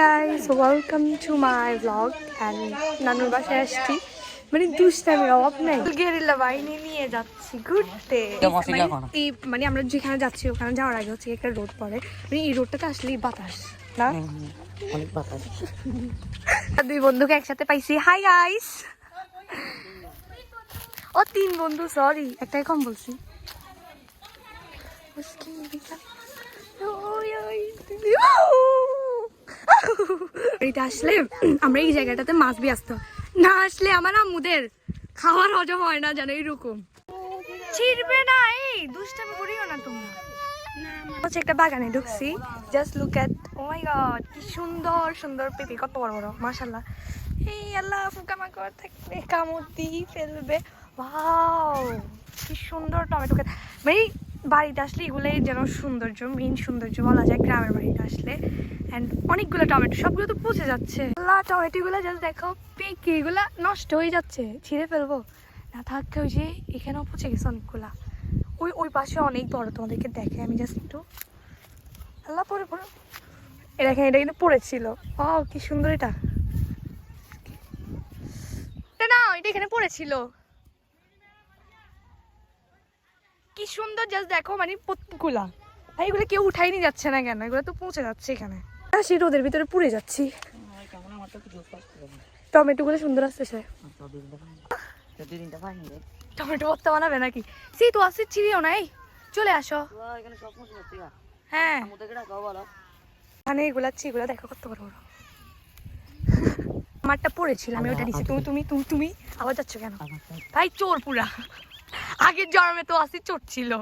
guys, welcome to my vlog and নানুর বাসায় আসছি মানে দুষ্টামির অভাব নেই গেরিলা বাহিনী নিয়ে যাচ্ছি ঘুরতে মানে আমরা যেখানে যাচ্ছি ওখানে যাওয়ার আগে হচ্ছে একটা রোড পড়ে মানে এই রোডটাতে আসলেই বাতাস না অনেক বাতাস দুই বন্ধুকে একসাথে পাইছি হাই গাইস ও তিন বন্ধু সরি একটাই কম বলছি এটা আসলে আমরা এই জায়গাটাতে মাছ বি আসতো না আসলে আমার আম্মুদের খাওয়ার হজম হয় না জানো এইরকম ছিড়বে না এই দুষ্টামি করিও না তোমরা হচ্ছে একটা বাগানে ঢুকছি just look at oh my god কি সুন্দর সুন্দর পেঁপে কত বড় বড় মাশাআল্লাহ এই আল্লাহ পোকামাকড় থাকবে কামড় দিয়ে ফেলবে ওয়াও কি সুন্দর টমেটো খেতে মানে বাড়িতে আসলে এগুলোই যেন সৌন্দর্য মেইন সৌন্দর্য বলা যায় গ্রামের বাড়িতে আসলে অ্যান্ড অনেকগুলো টমেটো সবগুলো তো পচে যাচ্ছে আল্লাহ টমেটোগুলো জাস্ট দেখো পেকে এগুলো নষ্ট হয়ে যাচ্ছে ছিঁড়ে ফেলবো না থাকতে ওই যে এখানেও পচে গেছে অনেকগুলা ওই ওই পাশে অনেক বড় তোমাদেরকে দেখে আমি জাস্ট একটু আল্লাহ পরে পড়ো এটা কিন্তু পড়েছিল ও কি সুন্দর এটা না এটা এখানে পড়েছিল কি সুন্দর জাস্ট দেখো মানে পত্তগুলা এইগুলো কেউ উঠাই নিয়ে যাচ্ছে না কেন এগুলো তো পৌঁছে যাচ্ছে এখানে সেই রোদের ভিতরে পুড়ে যাচ্ছি টমেটো গুলো সুন্দর আসছে সে টমেটো ভর্তা বানাবে নাকি সেই তো আসছে চিড়িও নাই চলে আসো হ্যাঁ মানে এগুলা এগুলো দেখো কত বড় বড় আমারটা পড়েছিল আমি ওটা নিচ্ছি তুমি তুমি তুমি তুমি আবার যাচ্ছ কেন ভাই চোর পুরা আগের জন্মে তো আসি চোর ছিল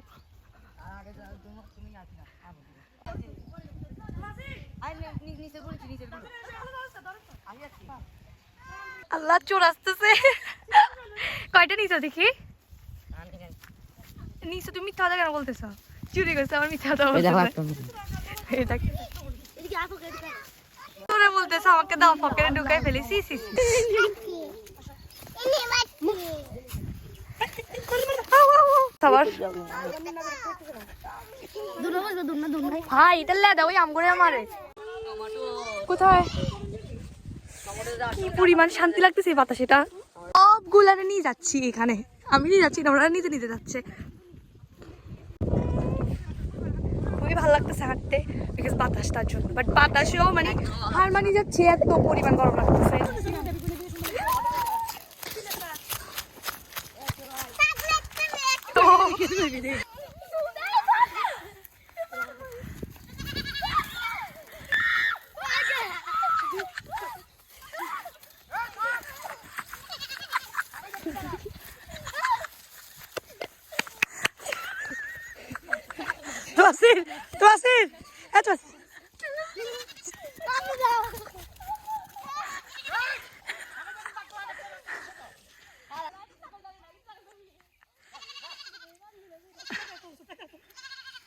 আল্লাহ চোর আসতেছে কয়টা নিছো দেখি নিছো তুমি মিথ্যা কথা কেন বলতেছ চুরি করছে আমার মিথ্যা কথা তোরা বলতেছ আমাকে দাও পকেটে ঢুকাই ফেলেছি ভাই এটা লেদা ওই আম করে আমারে কোথায় কি পরিমাণ শান্তি লাগতেছে এই বাতাস এটা সবগুলারে নিয়ে যাচ্ছি এখানে আমি নিয়ে যাচ্ছি না ওরা নিজে নিজে যাচ্ছে খুবই ভালো লাগতেছে হাঁটতে বিকজ বাতাসটার জন্য বাট বাতাসেও মানে হার মানিয়ে যাচ্ছে এত পরিমাণ গরম লাগতেছে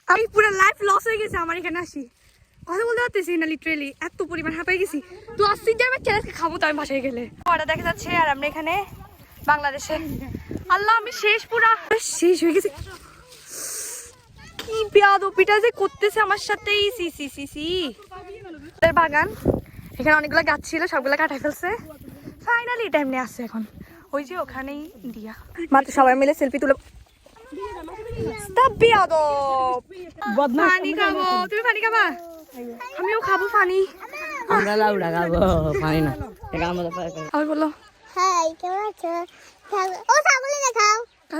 আমি পুরো লাইফ লস হয়ে গেছে আমার এখানে আসি কথা বলতে পারতেছি না লিটারেলি এত পরিমাণ হাঁপাই গেছি তো আসছি যে আমি চ্যালেঞ্জকে খাবো তো আমি বাসায় গেলে ওটা দেখা যাচ্ছে আর আমরা এখানে বাংলাদেশে আল্লাহ আমি শেষ পুরা শেষ হয়ে গেছি কি বেয়াদবিটা যে করতেছে আমার সাথে সি বাগান এখানে অনেকগুলো গাছ ছিল সবগুলো কাটাই ফেলছে ফাইনালি টাইম নিয়ে আসছে এখন ওই যে ওখানেই দিয়া মাত্র সবাই মিলে সেলফি তুলে পানি খাবো তুমি পানি খাবা আমিও খাবো পানি আমরা লাউডা খাবো পানি না আর বলো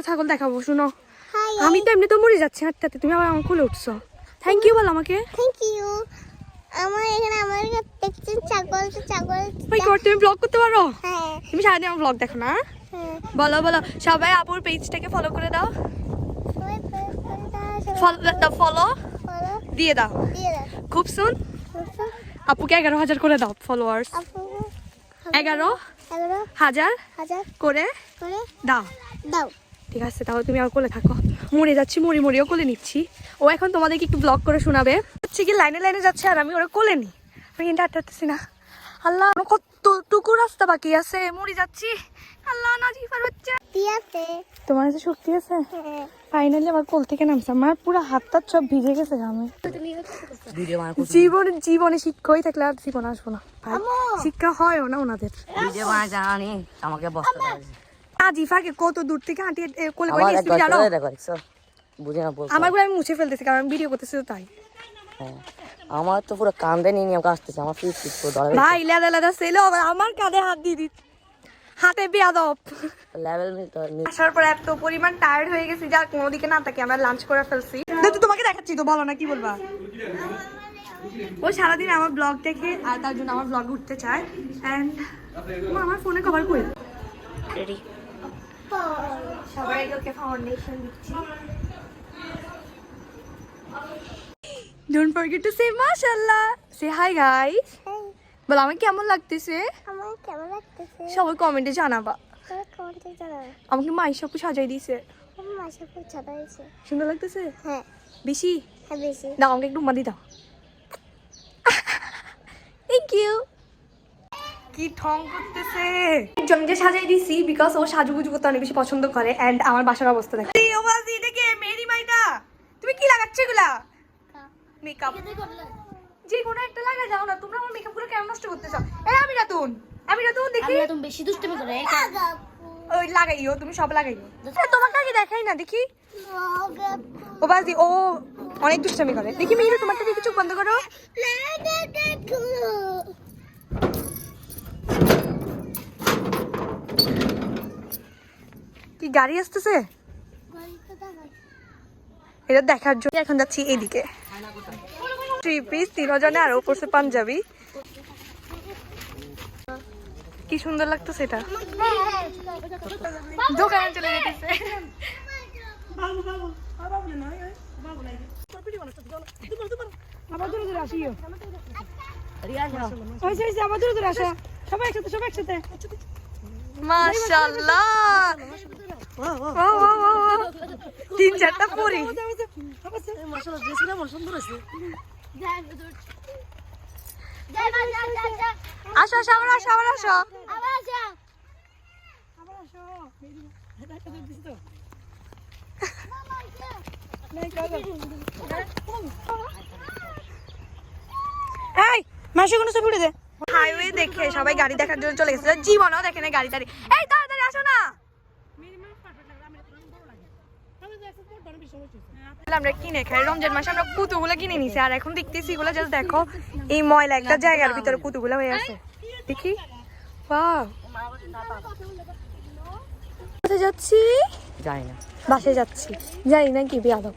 ছাগল দেখাবো শুনো আমি তো এমনি তো মরে যাচ্ছি হাঁটতে হাঁটতে তুমি আবার আমার কোলে উঠছো থ্যাংক ইউ বলো আমাকে থ্যাংক ইউ আমার এখানে আমার দেখছেন ছাগল তুমি ব্লগ করতে পারো হ্যাঁ তুমি সারাদিন আমার ব্লগ দেখো না বলো বলো সবাই আপুর পেজটাকে ফলো করে দাও ফলো দিয়ে দাও খুব সুন আপুকে 11,000 করে দাও ফলোয়ার্স 11,000 করে দাও ঠিক আছে তাহলে তুমি আমার কোলে থাকো মরে যাচ্ছি মরিও কোলে নিচ্ছি ও এখন তোমাদেরকে একটু ব্লগ করে শোনাবে হচ্ছে কি লাইনে যাচ্ছে আর আমি ওরা কোলে নি আমি কিন্তু হাঁটতেছি না আল্লাহ কতটুকু রাস্তা বাকি আছে মরে যাচ্ছি আল্লাহ নাজিফার বাচ্চা আছে তোমার কাছে শক্তি আছে ফাইনালি আমার কোল থেকে নামছে, আমার পুরো হাতটা সব ভিজে গেছে ঘামে। ভিডিও বানায় জীবনে শিক্ষাই থাকলে আর জীবন আসবো না ভাই, শিক্ষা হয়ও না ওনাদের। ভিডিও বানায় জানি আমাকে বসতে দিয়েছে। আজিফাকে কত দূর থেকে হাঁটিয়ে কোলে করে আমার নিয়ে এসেছি জানো? দেখো দেখছো বুঝে না বলছো। আমার গুলো আমি মুছে ফেলতেছি কারণ আমি ভিডিও করতেছি তো তাই। হ্যাঁ আমার তো পুরো কান্দে নিয়ে নিয়ে আমাকে আসতেছে, আমার ফিট ফিট করে ধরে ভাই লেদা লেদা ছেলে আবার আমার কাঁধে হাত দিয়ে দিত, হাতে বেয়াদব। লেভেল মিলতে আসার পর এত পরিমাণ টায়ার্ড হয়ে গেছি যা কোনো দিকে না তাকে আমরা লাঞ্চ করে ফেলছি। তো তোমাকে দেখাচ্ছি তো, বলো না কি বলবা। ও সারাদিন আমার ব্লগ দেখে আর তার জন্য আমার ব্লগ উঠতে চায়। অ্যান্ড আমার ফোনে কভার করি রেডি। সবাই ওকে ফাউন্ডেশন দিচ্ছি। Don't forget to say mashallah. Say hi guys. বল আমার কেমন লাগতেছে? আমার কেমন লাগতেছে সবাই কমেন্টে জানাবা। তোর কমেন্টে জানাবে। আমাকে মাই সব সাজাই দিয়েছে, আমার মাসে খুব ছোট হয়েছে। সুন্দর লাগতেছে হ্যাঁ বেশি। হ্যাঁ বেশি। দাও আমাকে একটু উম্মা দি দাও। Thank you. কি ঠং করতেছে একজনকে সাজাই দিছি বিকজ ও সাজুগুজু করতে অনেক বেশি পছন্দ করে। এন্ড আমার বাসার অবস্থা দেখো। এই ওবাজি দেখে মেরি মাইটা তুমি কি লাগাচ্ছ এগুলা? মেকআপ যে কোনো একটা লাগা যাও না, তোমরা আমার মেকআপ গুলো কেমন নষ্ট করতেছ? এই আমি রাতুন দেখি তুমি বেশি দুষ্টুমি করে। ওই লাগাইও, তুমি সব লাগাইও। তোমাকে আগে দেখাই না দেখি। ওবাজি ও অনেক দুষ্টামি করে। দেখি মেয়েরা তোমারটা দেখি, চোখ বন্ধ করো। কি গাড়ি আসতেছে এটা দেখার জন্য এখন যাচ্ছি এদিকে। 3 পিস 3 আর উপর সে পাঞ্জাবি, কি সুন্দর লাগতেছে এটা। দোকানে চলে যেতেছে। মাশাআল্লাহ 3-4টা পরি। আসো আসো আবার আসো আবার আসো। এই মাসে কোনো ছবি উঠে দে। হাইওয়ে দেখে সবাই গাড়ি দেখার জন্য চলে গেছে, জীবনও দেখে না গাড়ি টাড়ি। এই তাড়াতাড়ি আসো না। আমরা কিনে খাই রমজান মাসে, আমরা কুতুগুলো কিনে নিছি আর এখন দেখতেছি এগুলো জাস্ট দেখো এই ময়লা একটা জায়গার ভিতরে কুতুগুলো হয়ে আছে। দেখি ওয়াও। কোথায় যাচ্ছি জানি না, বাসে যাচ্ছি, জানি না কি বেয়াদব।